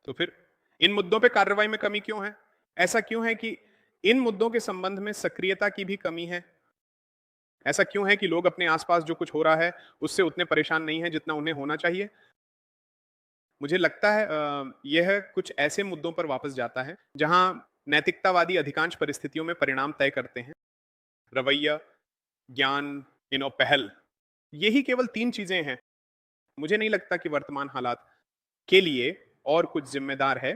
तो फिर इन मुद्दों पे कार्रवाई में कमी क्यों है? ऐसा क्यों है कि इन मुद्दों के संबंध में सक्रियता की भी कमी है? ऐसा क्यों है कि लोग अपने आसपास जो कुछ हो रहा है, उससे उतने परेशान नहीं हैं जितना उन्हें होना चाहिए? मुझे लगता है यह कुछ ऐसे मुद्दों पर वापस जाता है, जहाँ नैतिकतावादी अधिकांश परिस्थितियों में परिणाम तय करते हैं। रवैया, ज्ञान, पहल, यही केवल 3 चीज़ें हैं। मुझे नहीं लगता कि वर्तमान हालात के लिए और कुछ ज़िम्मेदार है।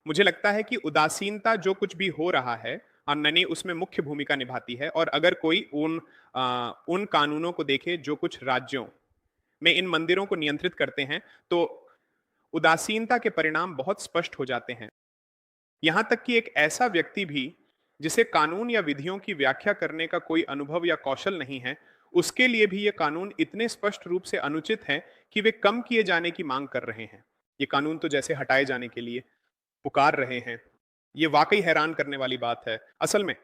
मुझे लगता है कि उदासीनता जो कुछ भी हो रहा है, ननी उसमें मुख्य भूमिका निभाती है और अगर कोई उन कानूनों को देखे जो कुछ राज्यों में इन मंदिरों को नियंत्रित करते हैं, तो उदासीनता के परिणाम बहुत स्पष्ट हो जाते हैं। यहां तक कि एक ऐसा व्यक्ति भी जिसे कानून या विधियों की व्याख्या करने का कोई अनुभव या कौशल नहीं है, उसके लिए भी ये कानून इतने स्पष्ट रूप से अनुचित हैं कि वे कम किए जाने की मांग कर रहे हैं। ये कानून तो जैसे हटाए जाने के लिए पुकार रहे हैं। ये वाकई हैरान करने वाली बात है। असल में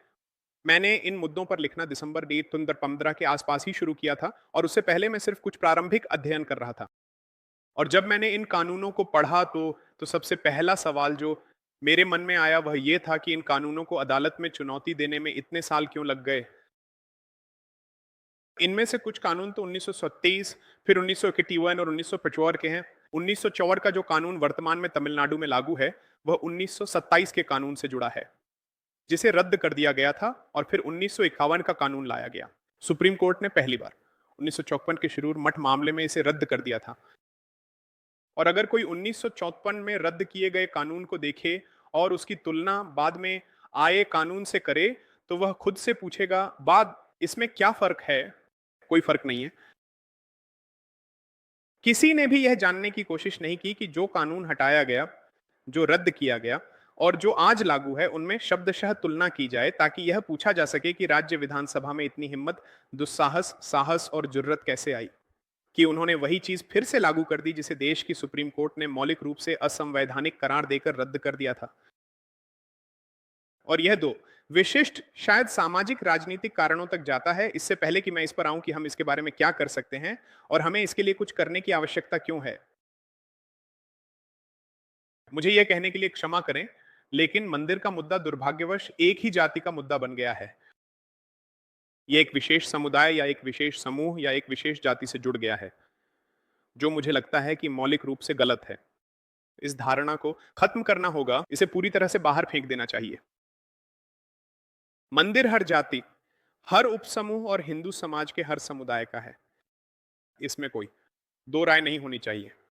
मैंने इन मुद्दों पर लिखना दिसंबर 2015 के आसपास ही शुरू किया था और उससे पहले मैं सिर्फ कुछ प्रारंभिक अध्ययन कर रहा था। और जब मैंने इन कानूनों को पढ़ा तो सबसे पहला सवाल जो मेरे मन में आया वह ये था कि इन कानूनों को अदालत में चुनौती देने में इतने साल क्यों लग गए? इनमें से कुछ कानून तो 1937, फिर 1951 और 1955 के हैं। 1904 का जो कानून वर्तमान में तमिलनाडु में लागू है, वह 1927 के कानून से जुड़ा है, जिसे रद्द कर दिया गया था और फिर 1951 का कानून लाया गया। सुप्रीम कोर्ट ने पहली बार 1954 के शिरूर मठ मामले में इसे रद्द कर दिया था। और अगर कोई 1954 में रद्द किए गए कानून को देखे और उसकी तुलना बाद में आए कानून से करे, तो वह खुद से पूछेगा, बाद इसमें क्या फर्क है? कोई फर्क नहीं है। किसी ने भी यह जानने की कोशिश नहीं की कि जो कानून हटाया गया, जो रद्द किया गया और जो आज लागू है, उनमें शब्दशः तुलना की जाए ताकि यह पूछा जा सके कि राज्य विधानसभा में इतनी हिम्मत, दुस्साहस, साहस और जुर्रत कैसे आई कि उन्होंने वही चीज फिर से लागू कर दी जिसे देश की सुप्रीम कोर्ट ने मौलिक रूप से असंवैधानिक करार देकर रद्द कर दिया था। और यह दो विशिष्ट शायद सामाजिक राजनीतिक कारणों तक जाता है। इससे पहले कि मैं इस पर आऊं कि हम इसके बारे में क्या कर सकते हैं और हमें इसके लिए कुछ करने की आवश्यकता क्यों है, मुझे यह कहने के लिए क्षमा करें, लेकिन मंदिर का मुद्दा दुर्भाग्यवश एक ही जाति का मुद्दा बन गया है। यह एक विशेष समुदाय या एक विशेष समूह या एक विशेष जाति से जुड़ गया है, जो मुझे लगता है कि मौलिक रूप से गलत है। इस धारणा को खत्म करना होगा, इसे पूरी तरह से बाहर फेंक देना चाहिए। मंदिर हर जाति, हर उपसमूह और हिंदू समाज के हर समुदाय का है। इसमें कोई दो राय नहीं होनी चाहिए।